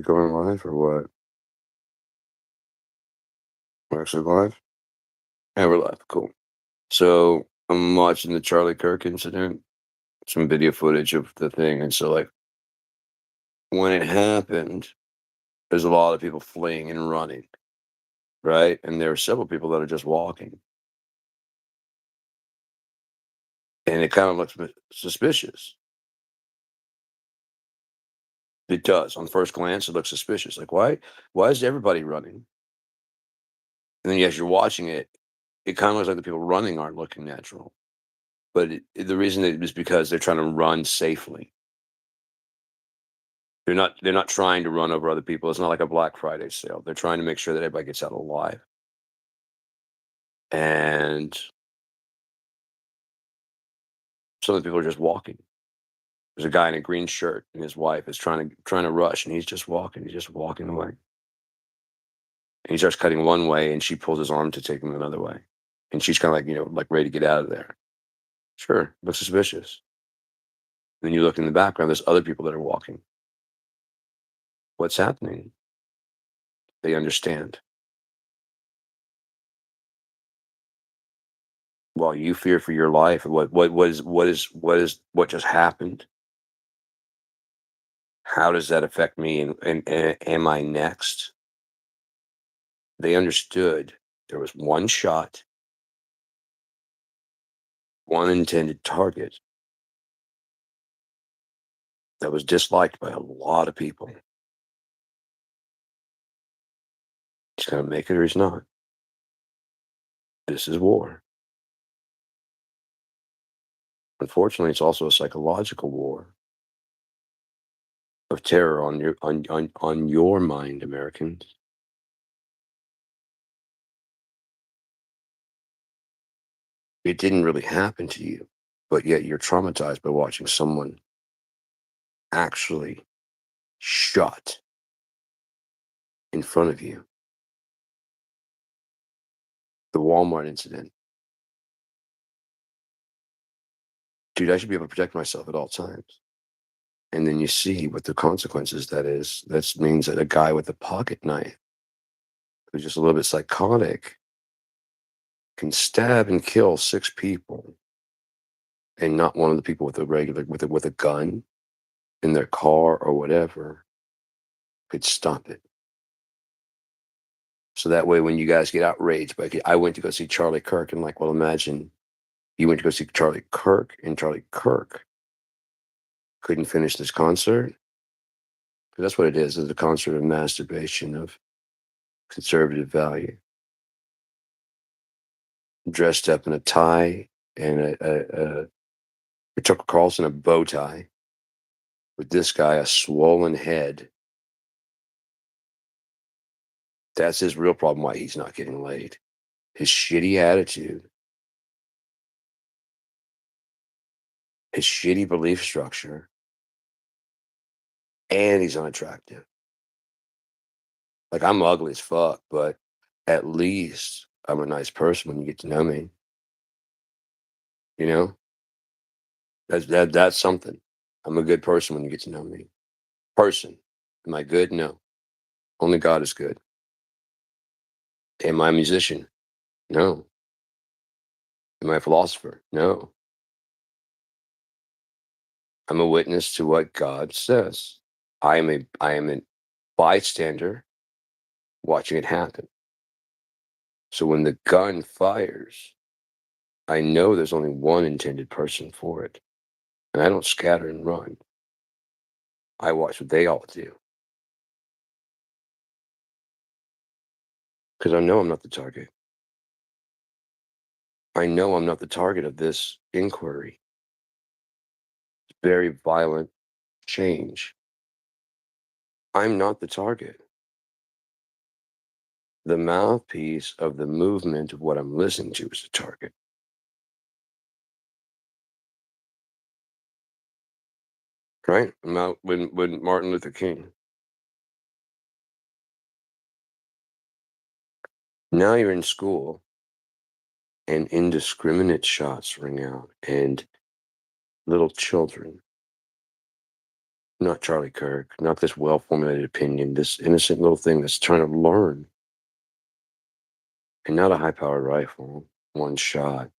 going live or what? We're actually live? Yeah, we're live. Cool. So I'm watching the Charlie Kirk incident, some video footage of the thing. And so, like, when it happened, there's a lot of people fleeing and running, right? And there are several people that are just walking. And it kind of looks suspicious. It does. On first glance, it looks suspicious. Like, why is everybody running? And then, as you're watching it, it kind of looks like the people running aren't looking natural. But the reason is because they're trying to run safely. They're not trying to run over other people. It's not like a Black Friday sale. They're trying to make sure that everybody gets out alive. And some of the people are just walking. There's a guy in a green shirt and his wife is trying to rush, and he's just walking. He's just walking away. And he starts cutting one way, and she pulls his arm to take him another way. And she's kind of like, like ready to get out of there. Sure, looks suspicious. And then you look in the background, there's other people that are walking. What's happening? They understand. While you fear for your life, what just happened? How does that affect me, and am I next? They understood there was one shot, one intended target that was disliked by a lot of people. He's gonna make it or he's not. This is war. Unfortunately, it's also a psychological war of terror on your mind, Americans. It didn't really happen to you, but yet you're traumatized by watching someone actually shot in front of you. The Walmart incident. Dude, I should be able to protect myself at all times. And then you see what the consequences that is. That means that a guy with a pocket knife who's just a little bit psychotic can stab and kill 6 people, and not one of the people with a regular with a gun in their car or whatever could stop it. So that way, when you guys get outraged, like I went to go see Charlie Kirk, and like, well, imagine you went to go see Charlie Kirk, and Charlie Kirk couldn't finish this concert. 'Cause that's what it is. It's a concert of masturbation of conservative value. Dressed up in a tie and a Tucker Carlson a bow tie, with this guy a swollen head. That's his real problem. Why he's not getting laid. His shitty attitude, his shitty belief structure, and he's unattractive. Like, I'm ugly as fuck, but at least I'm a nice person when you get to know me. You know, that's something. I'm a good person when you get to know me. Person, am I good? No, only God is good. Am I a musician? No. Am I a philosopher? No. I'm a witness to what God says. I am a bystander watching it happen. So when the gun fires, I know there's only one intended person for it. And I don't scatter and run. I watch what they all do. Because I know I'm not the target. I know I'm not the target of this inquiry. It's very violent change. I'm not the target. The mouthpiece of the movement of what I'm listening to is the target. Right? When Martin Luther King. Now you're in school and indiscriminate shots ring out, and little children, Not Charlie Kirk, not this well-formulated opinion, this innocent little thing that's trying to learn, and not a high-powered rifle, one shot,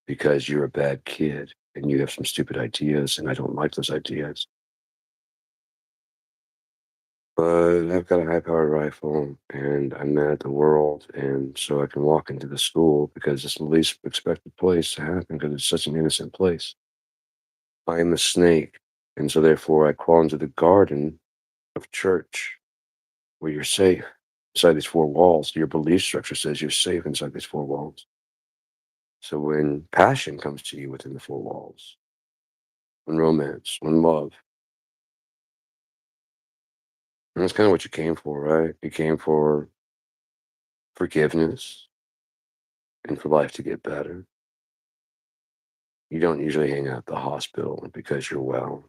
because you're a bad kid and you have some stupid ideas, and I don't like those ideas. But I've got a high-powered rifle, and I'm mad at the world, and so I can walk into the school because it's the least expected place to happen because it's such an innocent place. I am a snake, and so therefore I crawl into the garden of church where you're safe inside these four walls. Your belief structure says you're safe inside these four walls. So when passion comes to you within the four walls, when romance, when love, and that's kind of what you came for, right? You came for forgiveness and for life to get better. You don't usually hang out at the hospital because you're well.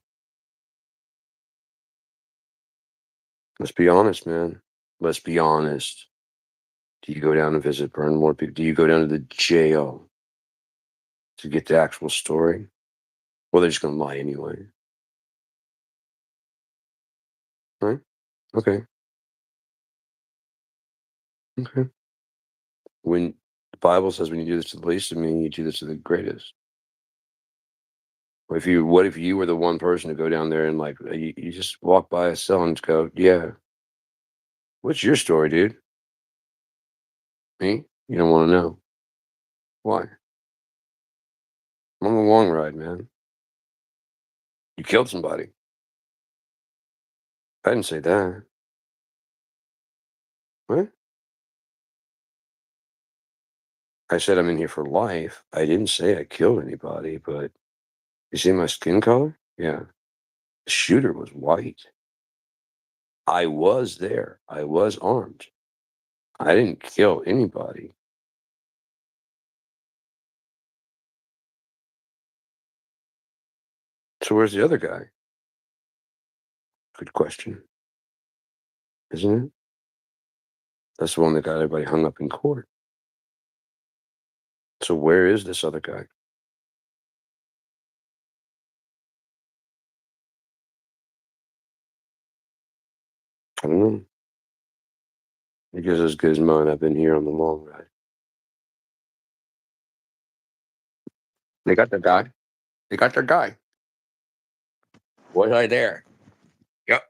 Let's be honest, man. Let's be honest. Do you go down and visit Burnmore people? Do you go down to the jail to get the actual story? Well, they're just gonna lie anyway, right? Okay, okay. When the Bible says when you do this to the least of me, you do this to the greatest. What if you were the one person to go down there and like you just walk by a cell and just go, yeah, what's your story, dude? Me? You don't want to know. Why? I'm on a long ride, man. You killed somebody. I didn't say that. What? I said I'm in here for life. I didn't say I killed anybody, but you see my skin color? Yeah. The shooter was white. I was there. I was armed. I didn't kill anybody. So where's the other guy? Good question, isn't it? That's the one that got everybody hung up in court. So where is this other guy? I don't know. Because as good as mine, I've been here on the long ride. They got their guy. They got their guy. Was I there? Yep.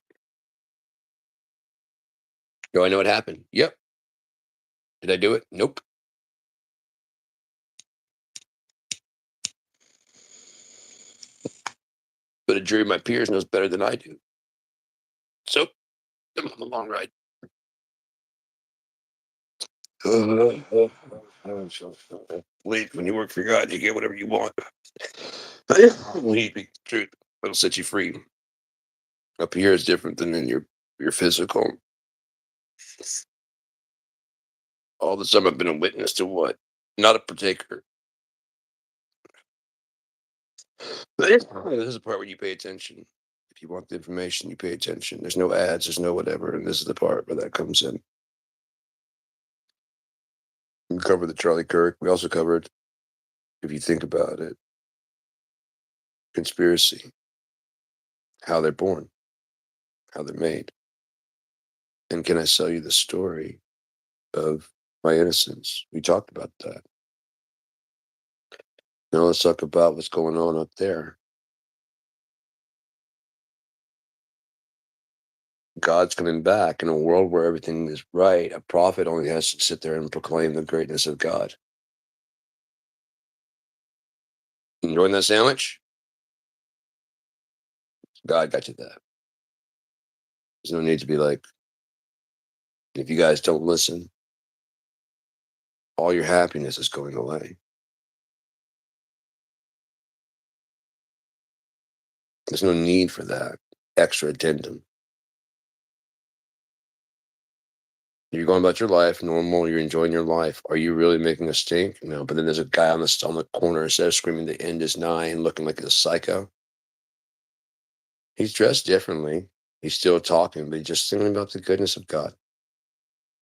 Do I know what happened? Yep. Did I do it? Nope. But a jury of my peers knows better than I do. So I'm on the long ride. Wait, when you work for God, you get whatever you want. When you speak the truth, it'll set you free. Up here is different than in your physical. All the time I've been a witness to what? Not a partaker. This is the part where you pay attention. If you want the information, you pay attention. There's no ads, there's no whatever, and this is the part where that comes in. We covered the Charlie Kirk. We also covered, if you think about it, conspiracy, how they're born, how they're made. And can I sell you the story of my innocence? We talked about that. Now let's talk about what's going on up there. God's coming back in a world where everything is right. A prophet only has to sit there and proclaim the greatness of God. Enjoying that sandwich? God got you that. There's no need to be like, if you guys don't listen, all your happiness is going away. There's no need for that extra addendum. You're going about your life normal. You're enjoying your life. Are you really making a stink? No. But then there's a guy on the corner instead of screaming the end is nigh and looking like a psycho. He's dressed differently. He's still talking, but he's just singing about the goodness of God.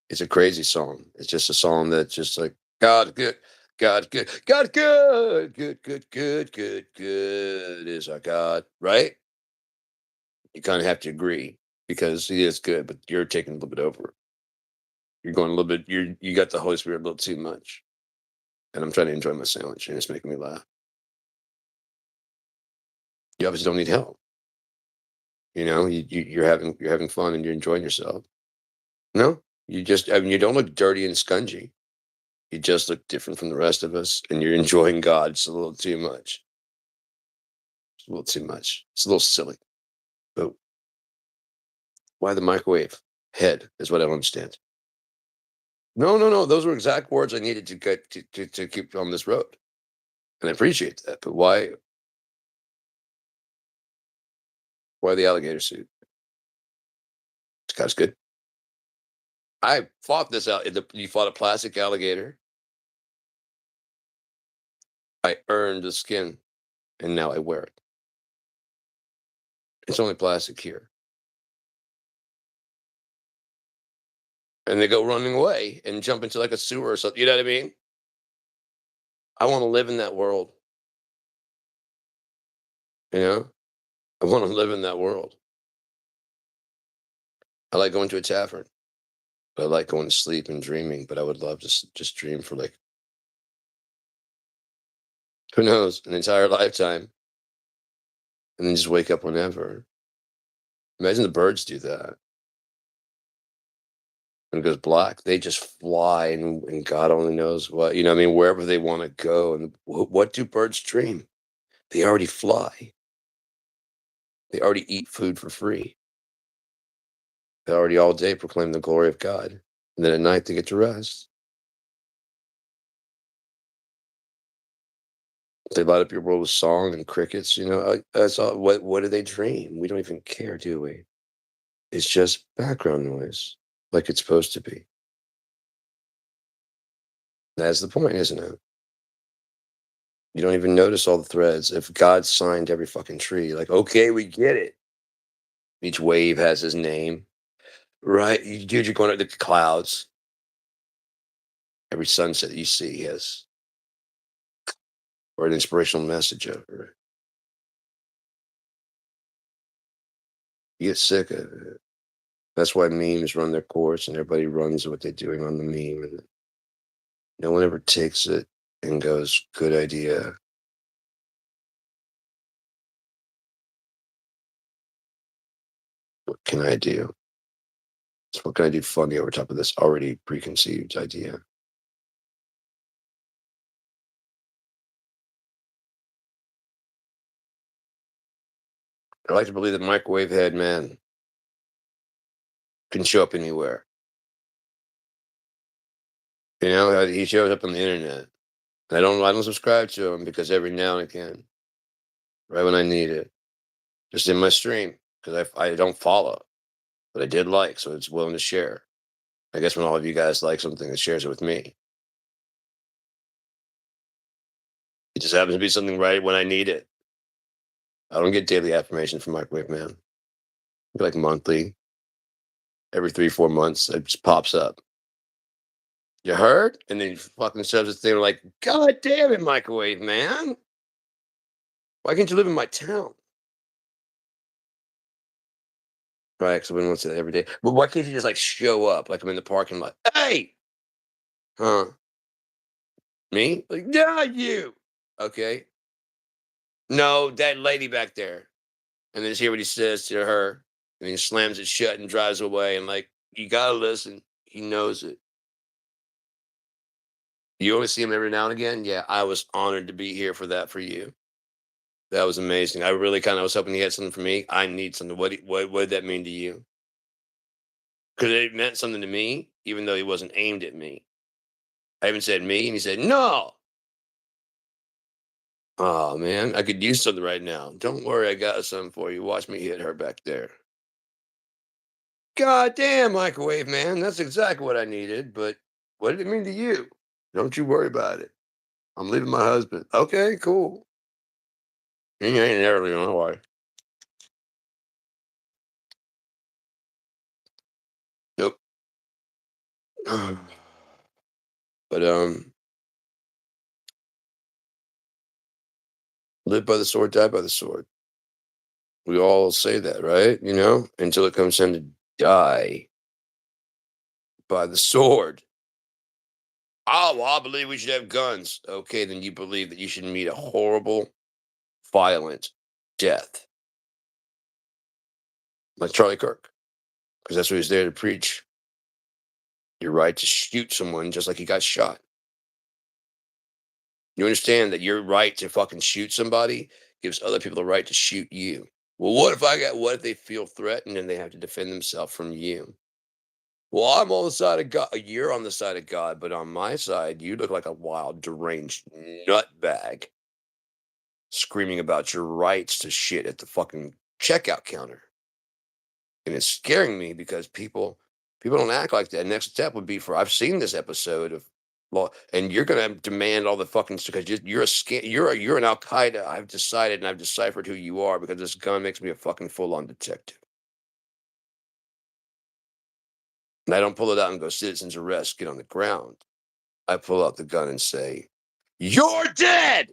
It's a crazy song. It's just a song that's just like God good, God good, God good, good, good, good, good, good is our God, right? You kind of have to agree because he is good, but you're taking a little bit over. You're going a little bit. You got the Holy Spirit a little too much, and I'm trying to enjoy my sandwich, and it's making me laugh. You obviously don't need help. You're having fun and you're enjoying yourself. No, I mean, you don't look dirty and scungy. You just look different from the rest of us, and you're enjoying God. It's a little too much. It's a little too much. It's a little silly. But why the microwave head is what I don't understand. No, no, no. Those were exact words I needed to get to keep on this road, and I appreciate that. But why the alligator suit? It's good. I fought this out. You fought a plastic alligator. I earned the skin, and now I wear it. It's only plastic here, and they go running away and jump into like a sewer or something. You know what I mean? I want to live in that world. You know, I want to live in that world. I like going to a tavern. I like going to sleep and dreaming, but I would love to just dream for like who knows an entire lifetime, and then just wake up whenever. Imagine the birds do that. When it goes black, they just fly, and God only knows what. I mean, wherever they want to go. And what do birds dream? They already fly. They already eat food for free. They already all day proclaim the glory of God, and then at night they get to rest. They light up your world with song and crickets. That's all. What do they dream? We don't even care, do we? It's just background noise, like it's supposed to be. That's the point, isn't it? You don't even notice all the threads. If God signed every fucking tree, like, okay, we get it. Each wave has his name, right? Dude, you're going up the clouds. Every sunset you see has or an inspirational message over it. You get sick of it. That's why memes run their course and everybody runs what they're doing on the meme, and no one ever takes it and goes, good idea. What can I do? So what can I do funny over top of this already preconceived idea? I like to believe that microwave head man can show up anywhere. He shows up on the internet. I don't subscribe to him because every now and again, right when I need it, just in my stream, because I don't follow, but I did like, so it's willing to share. I guess when all of you guys like something, it shares it with me. It just happens to be something right when I need it. I don't get daily affirmation from Microwave Man. I get like monthly, every 3, 4 months, it just pops up. You heard? And then he fucking shoves this thing like, God damn it, Microwave Man. Why can't you live in my town? Right, because we don't say that every day. But why can't you just like show up like I'm in the parking lot? Hey, huh? Me? Like, yeah, you. Okay. No, that lady back there. And then just hear what he says to her. And he slams it shut and drives away. And like, you gotta listen. He knows it. You only see him every now and again. Yeah, I was honored to be here for that for you. That was amazing. I really kind of was hoping he had something for me. I need something. What did that mean to you? Because it meant something to me, even though he wasn't aimed at me. I even said me, and he said no. Oh man, I could use something right now. Don't worry, I got something for you. Watch me hit her back there. God damn, microwave man, that's exactly what I needed. But what did it mean to you? Don't you worry about it. I'm leaving my husband. Okay, cool. He ain't early on why. Nope. But live by the sword, die by the sword. We all say that, right? Until it comes time to die by the sword. Oh, well, I believe we should have guns. Okay, then you believe that you should meet a horrible, violent death, like Charlie Kirk, because that's what he's there to preach. Your right to shoot someone just like he got shot. You understand that your right to fucking shoot somebody gives other people the right to shoot you. Well, what if they feel threatened and they have to defend themselves from you? Well, I'm on the side of God. You're on the side of God, but on my side, you look like a wild, deranged nutbag screaming about your rights to shit at the fucking checkout counter. And it's scaring me because people don't act like that. Next step would be for I've seen this episode of law, and you're gonna demand all the fucking because you're an Al Qaeda. I've decided and I've deciphered who you are because this gun makes me a fucking full on detective. And I don't pull it out and go citizens arrest, get on the ground. I pull out the gun and say, "You're dead."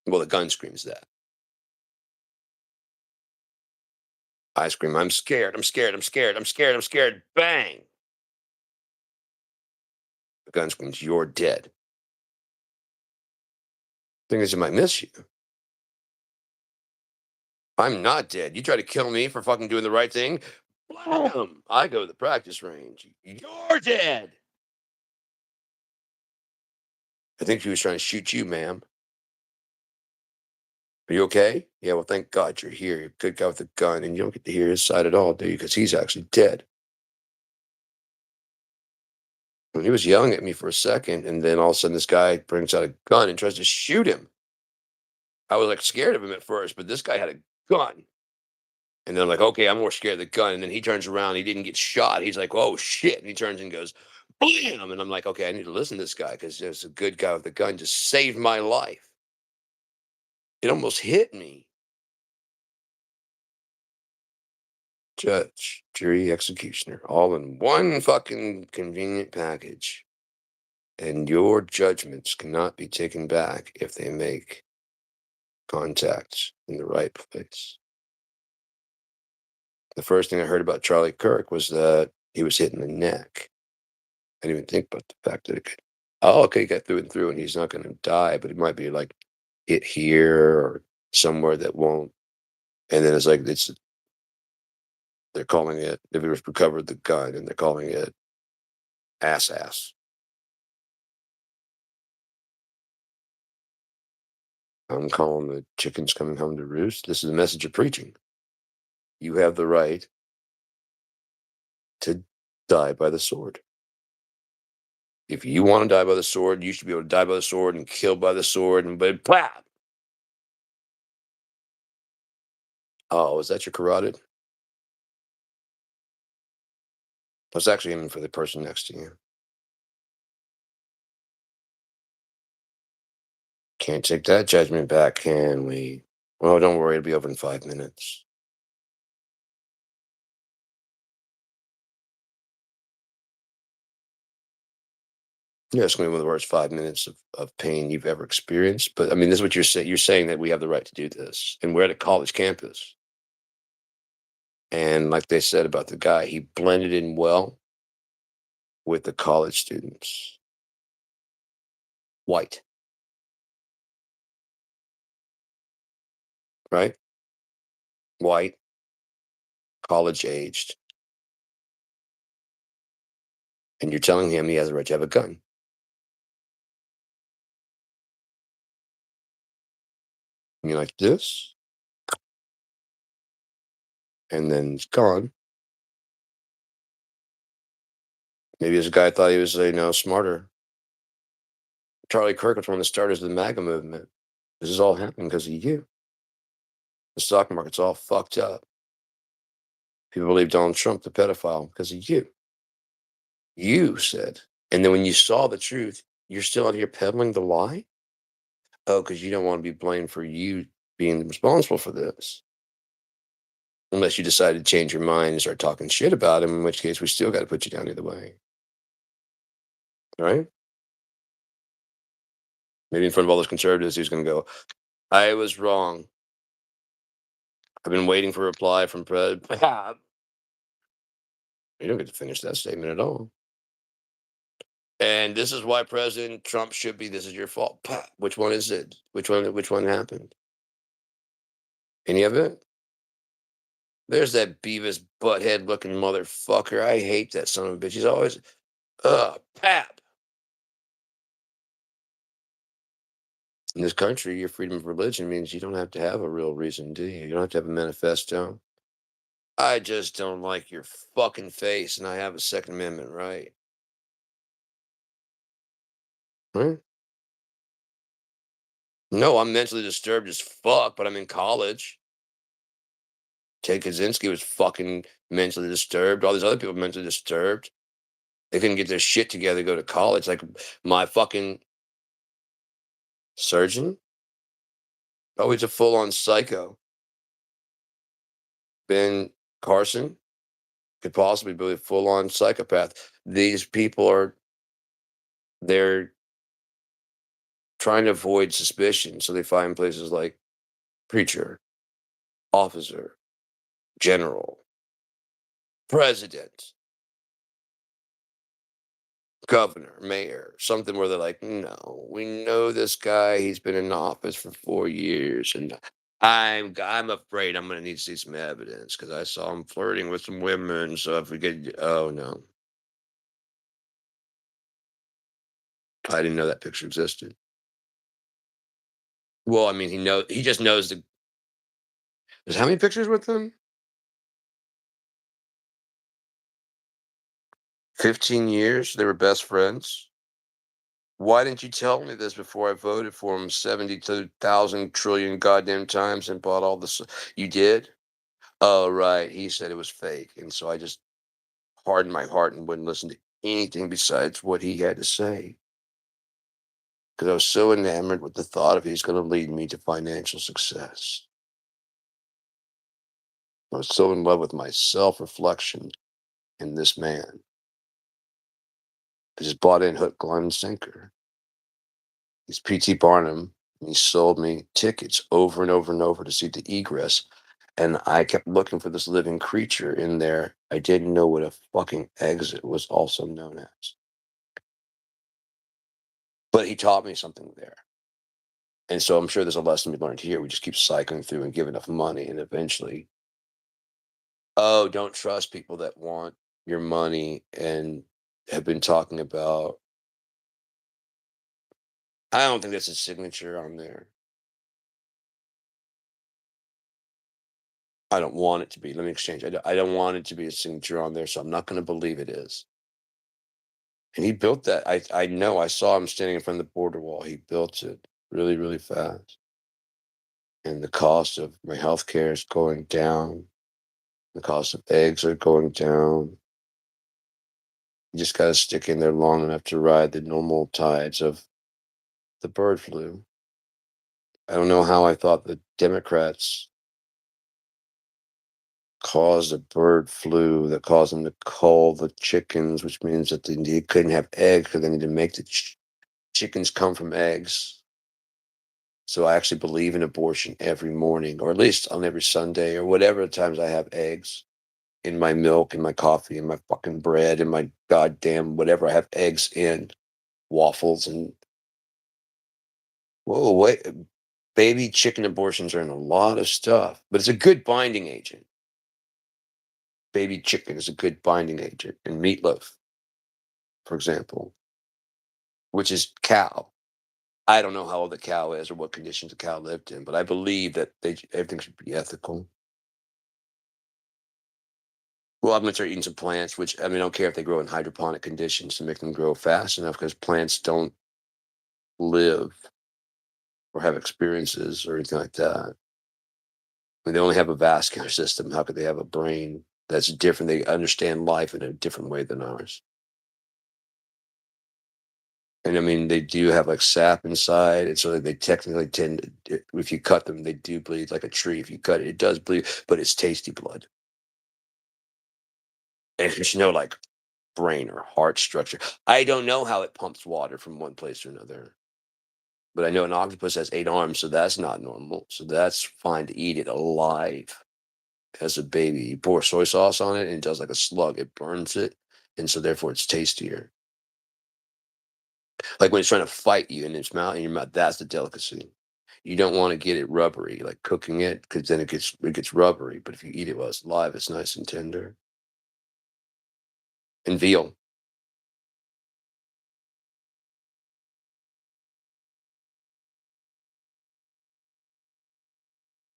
Well, the gun screams that. I scream, "I'm scared. I'm scared. I'm scared. I'm scared. I'm scared." Bang. The gun screams, "You're dead." Thing is, it might miss you. I'm not dead. You try to kill me for fucking doing the right thing. Blam! I go to the practice range. You're dead. I think she was trying to shoot you, ma'am. Are you okay? Yeah, well, thank God you're here. You're a good guy with a gun, and you don't get to hear his side at all, do you? Because he's actually dead. And he was yelling at me for a second, and then all of a sudden this guy brings out a gun and tries to shoot him. I was like scared of him at first, but this guy had a gun. And then I'm like, okay, I'm more scared of the gun. And then he turns around, he didn't get shot. He's like, oh shit. And he turns and goes, bam. And I'm like, okay, I need to listen to this guy because there's a good guy with a gun just saved my life. It almost hit me. Judge, jury, executioner, all in one fucking convenient package. And your judgments cannot be taken back if they make contact in the right place. The first thing I heard about Charlie Kirk was that he was hit in the neck. I didn't even think about the fact that it could. Oh, okay, he got through and through, and he's not going to die, but he might be like hit here or somewhere that won't. And then it's like they're calling it. They've recovered the gun, and they're calling it ass. I'm calling the chickens coming home to roost. This is the message of preaching. You have the right to die by the sword. If you want to die by the sword, you should be able to die by the sword and kill by the sword and but blah. Oh, is that your carotid? I was actually aiming for the person next to you. Can't take that judgment back, can we? Well, don't worry, it'll be over in 5 minutes. Yeah, it's gonna be one of the worst 5 minutes of pain you've ever experienced. But I mean, this is what you're saying. You're saying that we have the right to do this. And we're at a college campus. And like they said about the guy, he blended in well with the college students. White, right? White, college aged. And you're telling him he has the right to have a gun. And you're like this, and then it's gone. Maybe this guy thought he was, smarter. Charlie Kirk was one of the starters of the MAGA movement. This is all happening because of you. The stock market's all fucked up. People believe Donald Trump the pedophile because of you. You said. And then when you saw the truth, you're still out here peddling the lie? Oh, because you don't want to be blamed for you being responsible for this. Unless you decide to change your mind and start talking shit about him, in which case we still got to put you down either way. Right? Maybe in front of all those conservatives, he's going to go, I was wrong. I've been waiting for a reply from Pred. You don't get to finish that statement at all. And this is why President Trump should be. This is your fault. Pah. Which one is it? Which one happened? Any of it? There's that Beavis butthead looking motherfucker. I hate that son of a bitch. He's always, pap. In this country, your freedom of religion means you don't have to have a real reason, do you? You don't have to have a manifesto. I just don't like your fucking face, and I have a Second Amendment right. Right? No, I'm mentally disturbed as fuck, but I'm in college. Ted Kaczynski was fucking mentally disturbed. All these other people mentally disturbed. They couldn't get their shit together to go to college. Like my fucking surgeon. Oh, he's a full on psycho. Ben Carson could possibly be a full on psychopath. These people they're trying to avoid suspicion. So they find places like preacher, officer, general, president, governor, mayor, something where they're like, no, we know this guy. He's been in office for 4 years, and I'm afraid I'm going to need to see some evidence because I saw him flirting with some women. So if we get, oh no, I didn't know that picture existed. Well, I mean, he just knows the. There's how many pictures with him? 15 years. They were best friends. Why didn't you tell me this before I voted for him 72,000 trillion goddamn times and bought all this? You did? Oh, right. He said it was fake. And so I just hardened my heart and wouldn't listen to anything besides what he had to say. Because I was so enamored with the thought of he's going to lead me to financial success. I was so in love with my self reflection in this man. I just bought in hook, line, and sinker. He's P.T. Barnum. And he sold me tickets over and over and over to see the egress. And I kept looking for this living creature in there. I didn't know what a fucking exit was also known as. But he taught me something there. And so I'm sure there's a lesson we learned here. We just keep cycling through and give enough money, and eventually, oh, don't trust people that want your money and have been talking about. I don't think that's a signature on there. I don't want it to be. Let me exchange. I don't want it to be a signature on there, so I'm not going to believe it is. And he built that. I know. I saw him standing in front of the border wall. He built it really, really fast. And the cost of my health care is going down. The cost of eggs are going down. You just got to stick in there long enough to ride the normal tides of the bird flu. I don't know how I thought the Democrats caused a bird flu that caused them to cull the chickens, which means that they couldn't have eggs because they need to make the chickens come from eggs. So I actually believe in abortion every morning, or at least on every Sunday, or whatever times I have eggs in my milk, in my coffee, in my fucking bread, in my goddamn whatever I have eggs in, waffles, and whoa, wait, baby chicken abortions are in a lot of stuff, but it's a good binding agent. Baby chicken is a good binding agent, and meatloaf, for example, which is cow. I don't know how old the cow is or what conditions the cow lived in, but I believe that everything should be ethical. Well, I'm gonna start eating some plants, which I mean, I don't care if they grow in hydroponic conditions to make them grow fast enough because plants don't live or have experiences or anything like that. I mean, they only have a vascular system. How could they have a brain that's different? They understand life in a different way than ours. And I mean, they do have like sap inside, and so they technically tend. If you cut them, they do bleed like a tree. If you cut it, it does bleed, but it's tasty blood. And there's no like brain or heart structure. I don't know how it pumps water from one place to another. But I know an octopus has 8 arms, so that's not normal. So that's fine to eat it alive as a baby. You pour soy sauce on it and it does like a slug. It burns it, and so therefore it's tastier. Like when it's trying to fight you in your mouth, that's the delicacy. You don't want to get it rubbery, like cooking it, because then it gets rubbery. But if you eat it while it's live, it's nice and tender. And veal,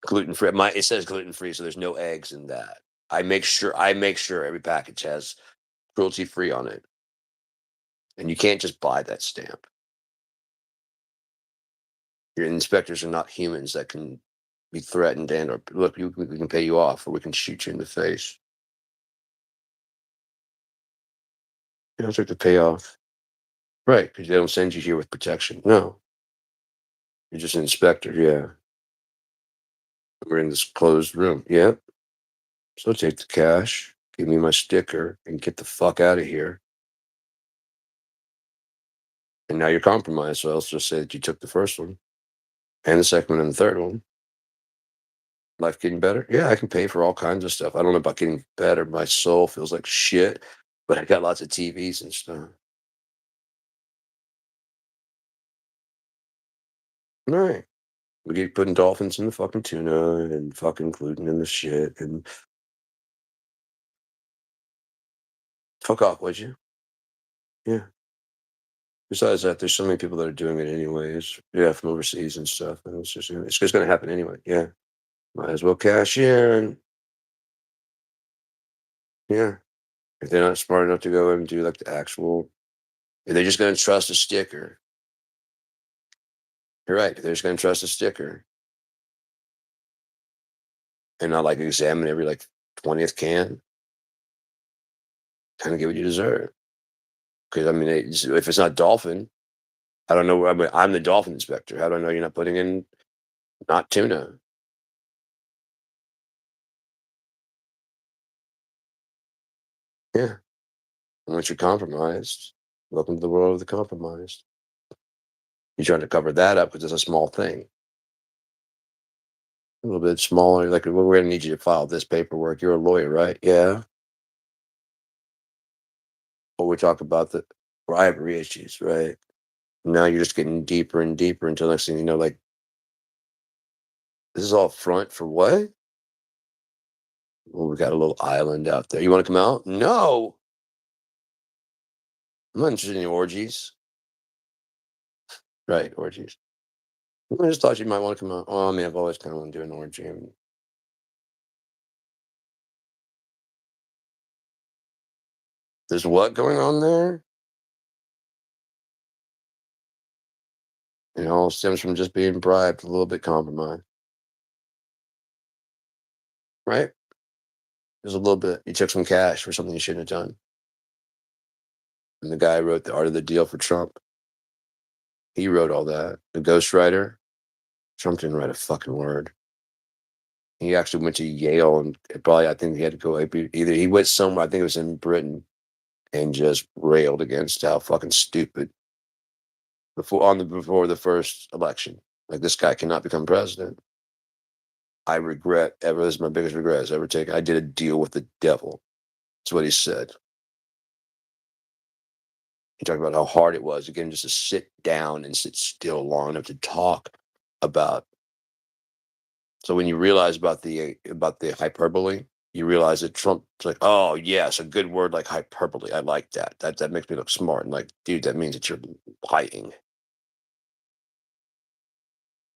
gluten free. It says gluten free, so there's no eggs in that. I make sure every package has cruelty free on it, and you can't just buy that stamp. Your inspectors are not humans that can be threatened and or look. We can pay you off, or we can shoot you in the face. You don't take the payoff, right? Because they don't send you here with protection. No, you're just an inspector. Yeah, we're in this closed room. Yeah, so take the cash, give me my sticker, and get the fuck out of here. And now you're compromised. So I'll just say that you took the first one and the second one and the third one. Life getting better? Yeah, I can pay for all kinds of stuff. I don't know about getting better. My soul feels like shit, but I got lots of TVs and stuff. All right. We keep putting dolphins in the fucking tuna and fucking gluten in the shit and fuck off, would you? Yeah. Besides that, there's so many people that are doing it anyways. Yeah, from overseas and stuff. And it's just gonna happen anyway. Yeah. Might as well cash in. Yeah. If they're not smart enough to go and do like the actual, if they're just gonna trust a sticker. You're right. If they're just gonna trust a sticker and not like examine every like 20th can, kind of get what you deserve. Because I mean, if it's not dolphin, I don't know. I'm the dolphin inspector. How do I know you're not putting in not tuna? Yeah. Once you're compromised, welcome to the world of the compromised. You're trying to cover that up because it's a small thing, a little bit smaller. Like, well, we're going to need you to file this paperwork. You're a lawyer, right? Yeah. But we talk about the bribery issues, right? Now you're just getting deeper and deeper until next thing you know, like, this is all front for what? Well, we got a little island out there. You want to come out? No, I'm not interested in your orgies. Right, orgies. I just thought you might want to come out. Oh, I mean, I've always kind of wanted to do an orgy. There's what going on there? It all stems from just being bribed, a little bit compromised, right? There's a little bit. You took some cash for something you shouldn't have done. And the guy who wrote the art of the deal for Trump. He wrote all that. The ghostwriter. Trump didn't write a fucking word. He actually went to Yale and probably I think he had to go either he went somewhere, I think it was in Britain, and just railed against how fucking stupid before the first election. Like this guy cannot become president. I regret ever this is my biggest regret has ever taken. I did a deal with the devil. That's what he said. He talked about how hard it was to get him just to sit down and sit still long enough to talk about. So when you realize about the hyperbole, you realize that Trump's like, oh yes, a good word like hyperbole. I like that. That makes me look smart. And like, dude, that means that you're lying.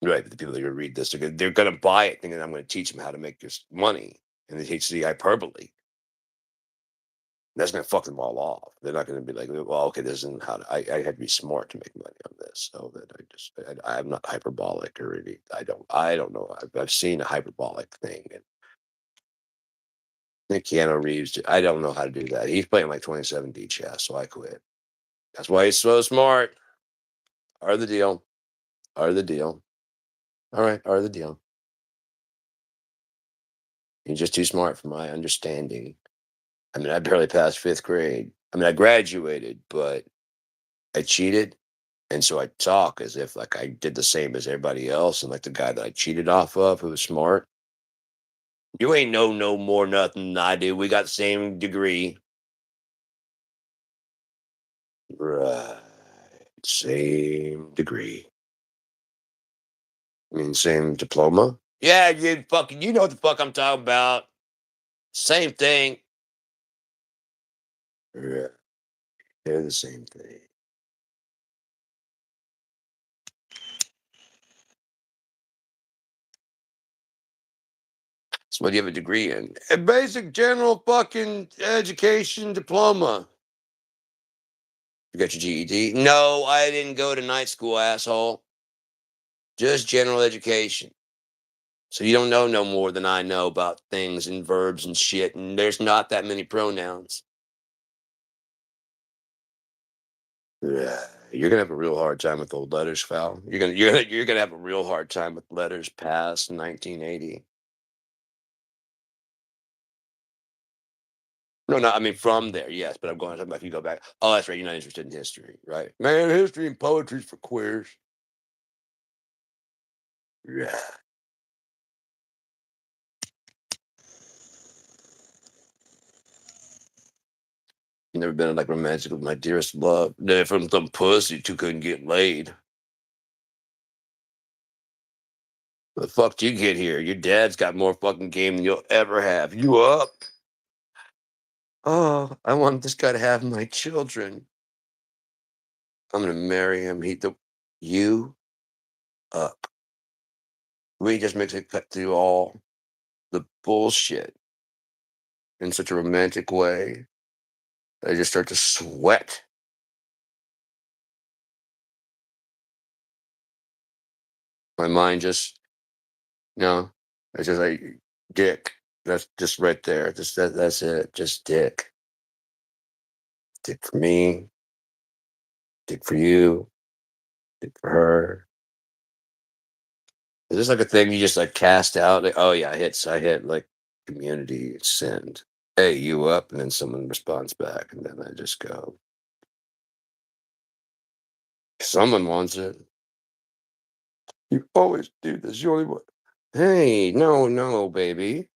Right. But the people that are gonna read this, they're gonna buy it thinking I'm gonna teach them how to make this money. And they teach the hyperbole. That's gonna fuck them all off. They're not gonna be like, well, okay, this isn't how to, I had to be smart to make money on this. So that I'm not hyperbolic or really. I don't know. I've seen a hyperbolic thing. And I think Keanu Reeves. I don't know how to do that. He's playing like 27D chess, so I quit. That's why he's so smart. Are the deal. Are the deal. All right. Are the deal. He's just too smart for my understanding. I mean, I barely passed fifth grade. I mean, I graduated, but I cheated. And so I talk as if like I did the same as everybody else, and like the guy that I cheated off of, who was smart. You ain't know no more nothing than I do. We got the same degree. Right. Same degree. I mean, same diploma. Yeah, you know what the fuck I'm talking about. Same thing. Yeah, they're the same thing. So what do you have a degree in? A basic general fucking education diploma. You got your GED? No, I didn't go to night school, asshole. Just general education. So you don't know no more than I know about things and verbs and shit, and there's not that many pronouns. Yeah, you're gonna have a real hard time with old letters, Val. You're gonna have a real hard time with letters past 1980. No, no, I mean from there, yes, but I'm going to talk about if you go back. Oh, that's right. You're not interested in history, right? Man, history and poetry's for queers. Yeah. You never been like romantic with my dearest love. They're from some pussy who couldn't get laid. The fuck did you get here? Your dad's got more fucking game than you'll ever have. You up? Oh, I want this guy to have my children. I'm gonna marry him. You up. We just makes it cut through all the bullshit in such a romantic way. I just start to sweat. My mind just, no, it's just like dick. That's just right there. That's it. Just dick. Dick for me. Dick for you. Dick for her. Is this like a thing you just like cast out? Like, oh yeah, I hit like community send. Hey, you up? And then someone responds back, and then I just go. Someone wants it. You always do this. You only want. Hey, no, no, baby.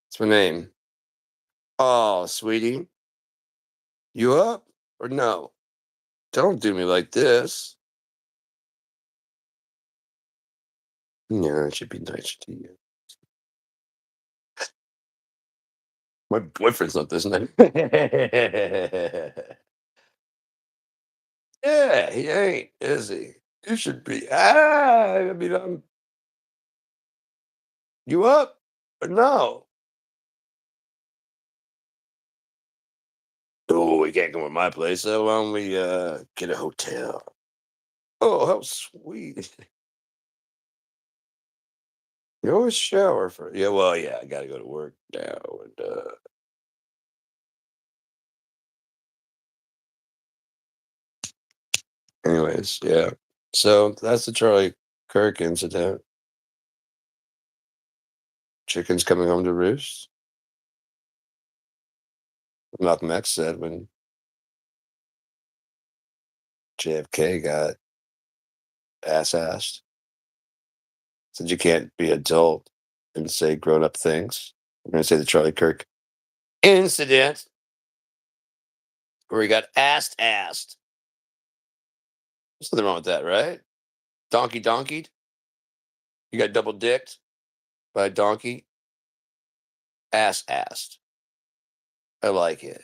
What's my name? Oh, sweetie, you up or no? Don't do me like this. Yeah, I should be nice to you. My boyfriend's not this nice. Yeah, he ain't, is he? You should be. I mean, you up or no? Oh, we can't come to my place. So why don't we get a hotel? Oh, how sweet. You always shower for, yeah, well, yeah, I gotta go to work now. And anyways, yeah. So that's the Charlie Kirk incident. Chickens coming home to roost. Malcolm X said when JFK got ass-assed, said you can't be adult and say grown-up things. I'm gonna say the Charlie Kirk incident where he got assed. There's nothing wrong with that, right? Donkeyed. You got double dicked by a donkey. Assed. I like it.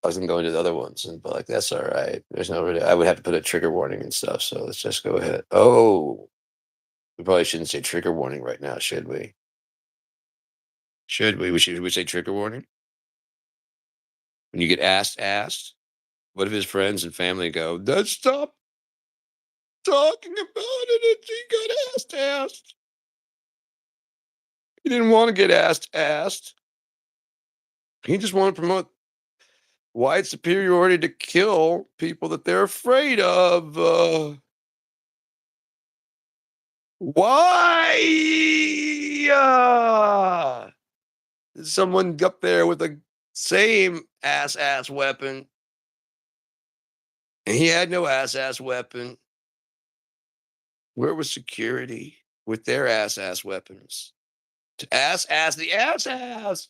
I was gonna go into the other ones, but like that's all right. There's no really. I would have to put a trigger warning and stuff. So let's just go ahead. Oh, we probably shouldn't say trigger warning right now, should we? Should we? We say trigger warning when you get asked. What if his friends and family go, "Let's stop talking about it"? And he got asked. He didn't want to get asked. He just wanted to promote white superiority to kill people that they're afraid of. Why? someone up there with the same ass weapon, and he had no ass weapon. Where was security with their ass weapons? To ass the ass.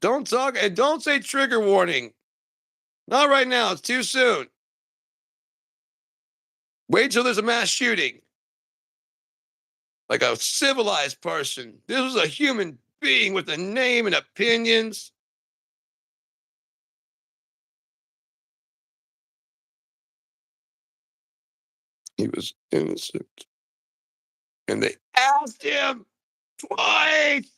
Don't talk and don't say trigger warning. Not right now. It's too soon. Wait till there's a mass shooting. Like a civilized person. This was a human being with a name and opinions. He was innocent. And they asked him twice.